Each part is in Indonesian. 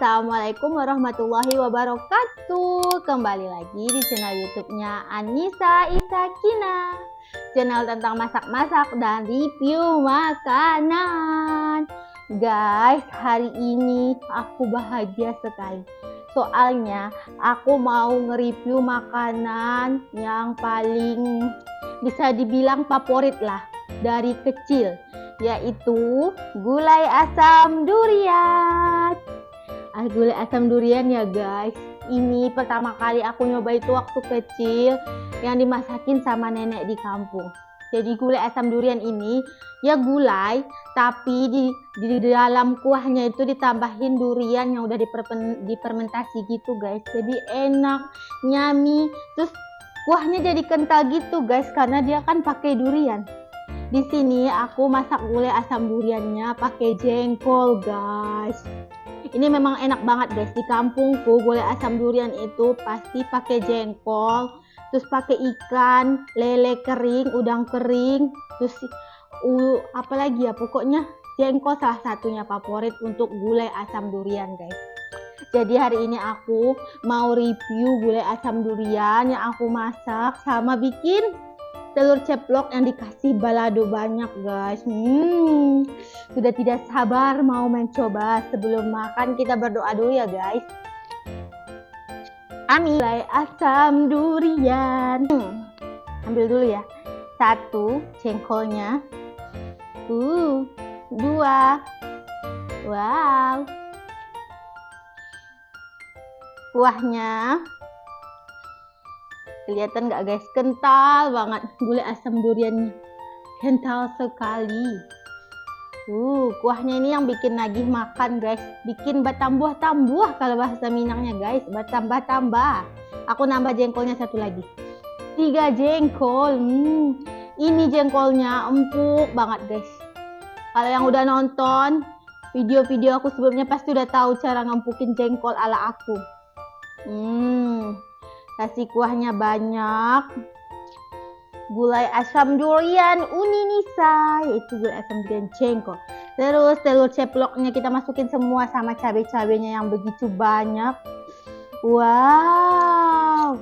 Assalamualaikum warahmatullahi wabarakatuh. Kembali lagi di channel YouTube-nya Anissa Isakina, channel tentang masak-masak dan review makanan. Guys, hari ini aku bahagia sekali. Soalnya aku mau nge-review makanan yang paling bisa dibilang favorit lah dari kecil, yaitu gulai asam durian. Gulai asam durian ya guys, ini pertama kali aku nyoba itu waktu kecil yang dimasakin sama nenek di kampung. Jadi gulai asam durian ini ya gulai, tapi di dalam kuahnya itu ditambahin durian yang udah difermentasi gitu guys. Jadi enak, nyami, terus kuahnya jadi kental gitu guys karena dia kan pakai durian. Di sini aku masak gulai asam duriannya pakai jengkol guys. Ini memang enak banget guys. Di kampungku gulai asam durian itu pasti pakai jengkol, terus pakai ikan, lele kering, udang kering, terus apalagi ya, pokoknya jengkol salah satunya favorit untuk gulai asam durian guys. Jadi hari ini aku mau review gulai asam durian yang aku masak sama bikin telur ceplok yang dikasih balado banyak guys. Sudah tidak sabar mau mencoba. Sebelum makan kita berdoa dulu ya guys. Amin. Gulai asam durian. Ambil dulu ya. 1 jengkolnya. 2. Wow. Kuahnya. Kelihatan nggak guys, kental banget gulai asam duriannya, kental sekali. Kuahnya ini yang bikin nagih makan guys, bikin bertambah-tambah kalau bahasa Minangnya guys, bertambah-tambah. Aku nambah jengkolnya 1 lagi, 3 jengkol. Ini jengkolnya empuk banget guys. Kalau yang udah nonton video-video aku sebelumnya pasti udah tahu cara ngempukin jengkol ala aku. Kasih kuahnya banyak. Gulai asam durian Uninisa, yaitu gulai asam durian jengkol. Terus telur ceploknya kita masukin semua sama cabai-cabainya yang begitu banyak. Wow.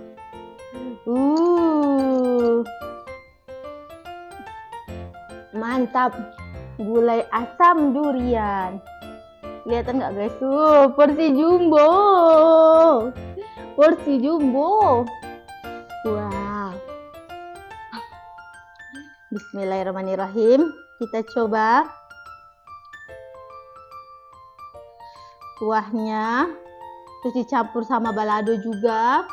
Mantap. Gulai asam durian. Kelihatan nggak guys? Porsi jumbo. Porsi jumbo. Wow. Bismillahirrahmanirrahim. Kita coba kuahnya, terus dicampur sama balado juga.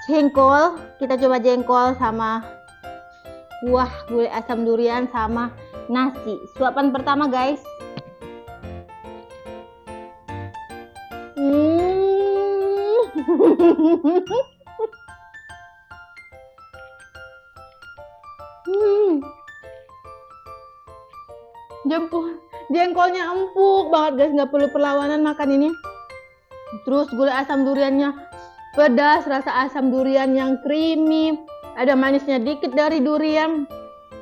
Jengkol, kita coba jengkol sama kuah gulai asam durian sama nasi. Suapan pertama guys. Jengkolnya empuk banget guys, nggak perlu perlawanan makan ini. Terus gulai asam duriannya pedas, rasa asam durian yang creamy, ada manisnya dikit dari durian,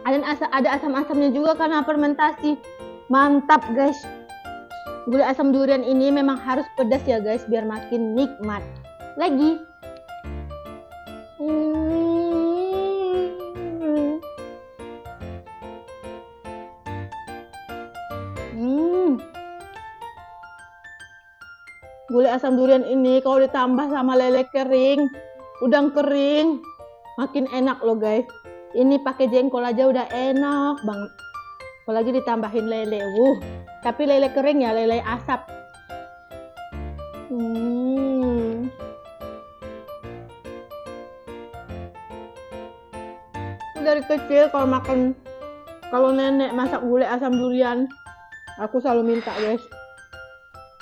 ada asam-asamnya juga karena fermentasi. Mantap guys. Gulai asam durian ini memang harus pedas ya guys biar makin nikmat lagi. Gulai asam durian ini kalau ditambah sama lele kering, udang kering, makin enak loh guys. Ini pakai jengkol aja udah enak banget. Apalagi ditambahin lele. Tapi lele kering ya, lele asap. Dari kecil kalau nenek masak gulai asam durian, aku selalu minta guys.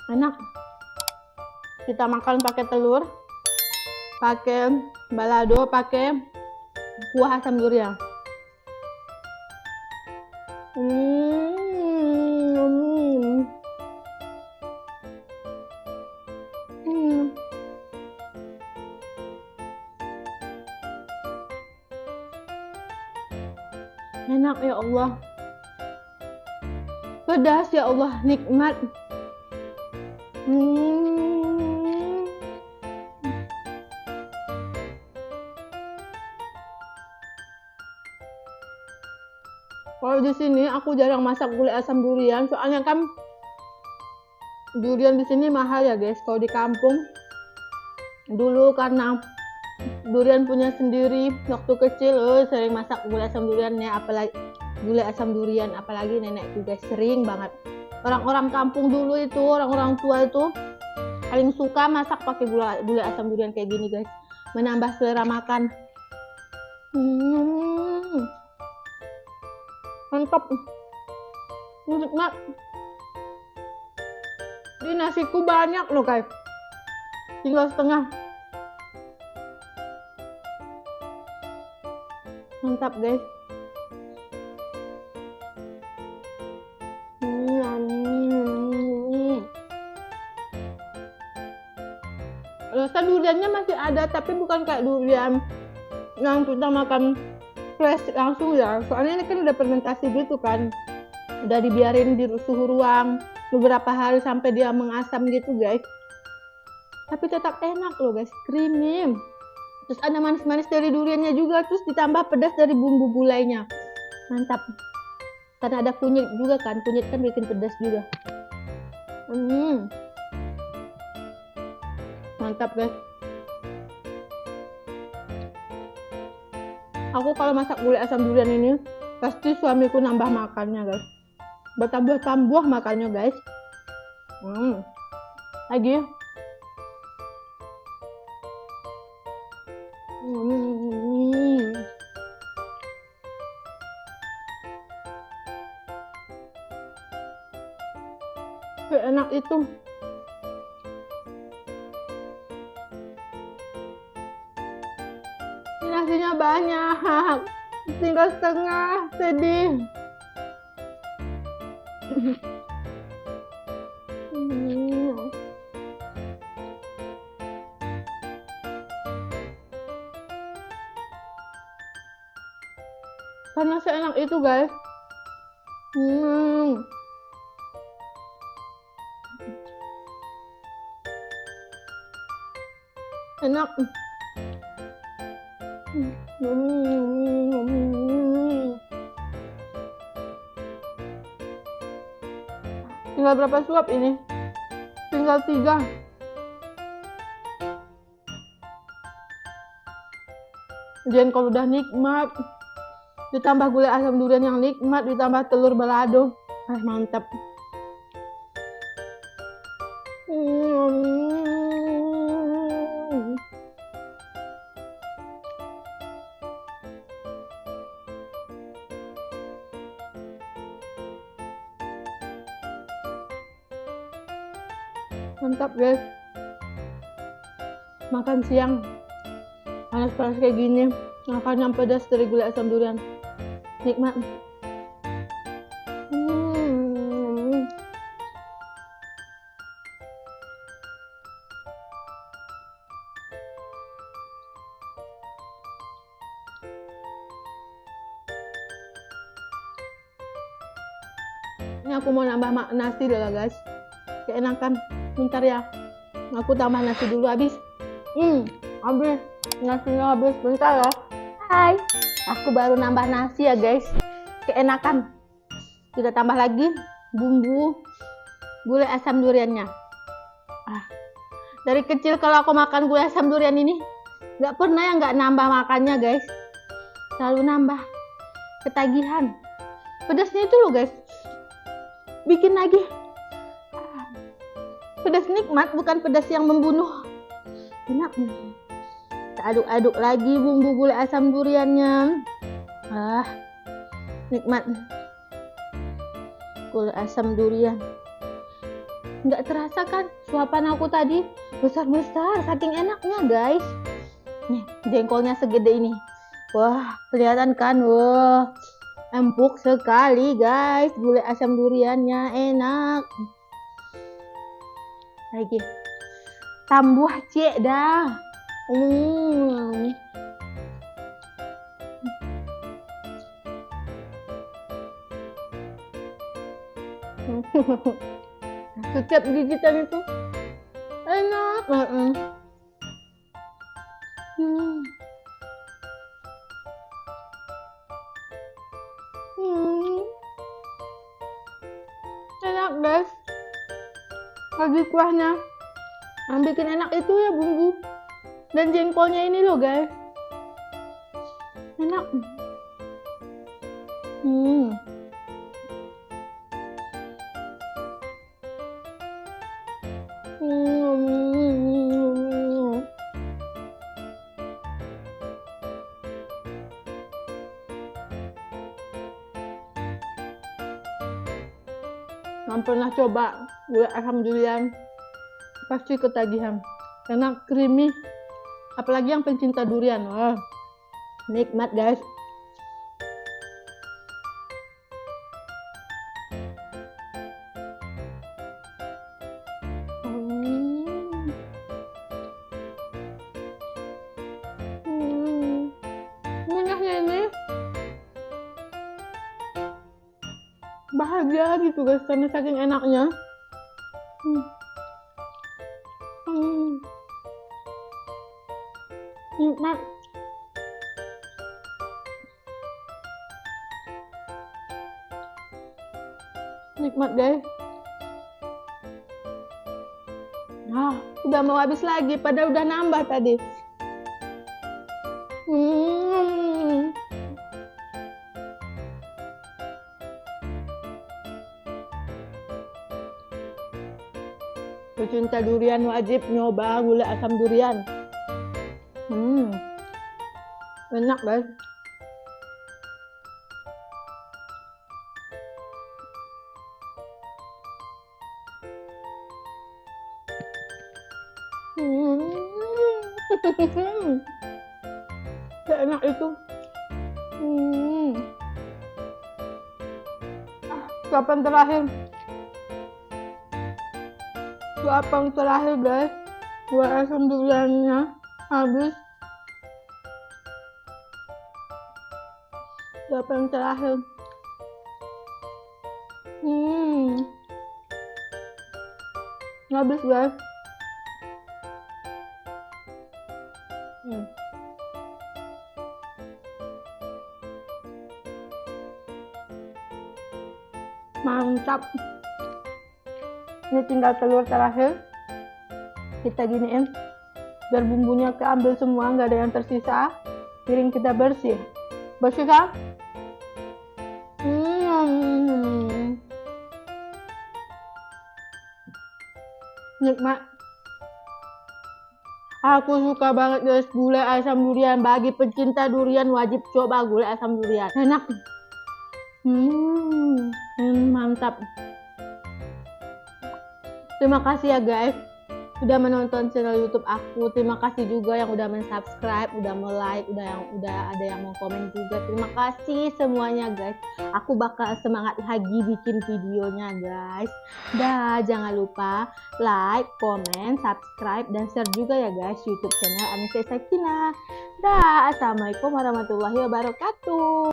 Enak. Kita makan pakai telur, pakai balado, pakai kuah asam durian. Enak ya Allah. Pedas ya Allah, nikmat. Hmm. Kalau di sini aku jarang masak gulai asam durian, soalnya kan durian di sini mahal ya guys. Kalau di kampung dulu karena durian punya sendiri waktu kecil, sering masak gulai asam duriannya, apalagi gulai asam durian, apalagi nenekku guys sering banget. Orang-orang kampung dulu itu, orang-orang tua itu paling suka masak pakai gulai asam durian kayak gini guys, menambah selera makan. Mantap, nikmat. Ini nasiku banyak loh guys, tinggal setengah. Mantap guys. Rasa duriannya masih ada, tapi bukan kayak durian yang kita makan fresh langsung ya. Soalnya ini kan udah fermentasi gitu kan, udah dibiarin di suhu ruang beberapa hari sampai dia mengasam gitu guys. Tapi tetap enak loh guys, creamy. Terus ada manis-manis dari duriannya juga, terus ditambah pedas dari bumbu gulainya. Mantap. Karena ada kunyit juga kan, kunyit kan bikin pedas juga. Mantap guys. Aku kalau masak gulai asam durian ini pasti suamiku nambah makannya guys, bertambah-tambah makannya guys. Lagi. Enak itu. Nasinya banyak, tinggal setengah, sedih. Karena seenak itu guys. Enak. Tinggal berapa suap ini? Tinggal 3. Jengkol udah nikmat, ditambah gulai asam durian yang nikmat, ditambah telur balado. Mantap. Mantap guys. Makan siang panas-panas kayak gini, makan yang pedas dari gulai asam durian, nikmat. Ini aku mau nambah nasi dulu guys, keenakan. Bentar ya, aku tambah nasi dulu habis. Habis, nasinya habis, bentar ya. Hai, aku baru nambah nasi ya guys, keenakan. Kita tambah lagi bumbu gulai asam duriannya. Dari kecil kalau aku makan gulai asam durian ini nggak pernah yang nggak nambah makannya guys, selalu nambah, ketagihan. Pedasnya itu loh guys, bikin lagi. Pedas nikmat, bukan pedas yang membunuh. Enak. Kita aduk-aduk lagi bumbu gulai asam duriannya. Nikmat. Gulai asam durian. Nggak terasa kan suapan aku tadi besar-besar, saking enaknya guys. Nih, jengkolnya segede ini. Wah, kelihatan kan? Wah, empuk sekali guys. Gulai asam duriannya enak. Lagi tambah cek dah. Setiap gigitan itu enak. Hmm. Hmm. Enak guys. Lagi kuahnya. Yang bikin enak itu ya bumbu dan jengkolnya ini loh guys. Enak. Yang pernah coba gulai asam durian pasti ketagihan. Enak, creamy. Apalagi yang pencinta durian. Wah, nikmat guys. Munyahnya ini bahagia gitu guys karena saking enaknya. Nikmat. Nikmat guys. Nah, udah mau habis lagi padahal udah nambah tadi. Pecinta durian wajib nyoba gulai asam durian. Enak guys. Enak itu. Kapan terakhir? Kapan terakhir guys? Gulai asam duriannya habis. Kapan terakhir? Habis guys. Mantap. Ini tinggal telur terakhir. Kita giniin biar bumbunya keambil semua, nggak ada yang tersisa. Piring kita bersih. Bersih kan? Nikmat. Aku suka banget guys gulai asam durian. Bagi pecinta durian wajib coba gulai asam durian. Enak. Mantap. Terima kasih ya guys udah menonton channel YouTube aku. Terima kasih juga yang udah mensubscribe, udah like, udah ada yang mau komen juga. Terima kasih semuanya guys. Aku bakal semangat lagi bikin videonya guys. Dah, jangan lupa like, komen, subscribe dan share juga ya guys YouTube channel Anissa Isakina. Dah, assalamualaikum warahmatullahi wabarakatuh.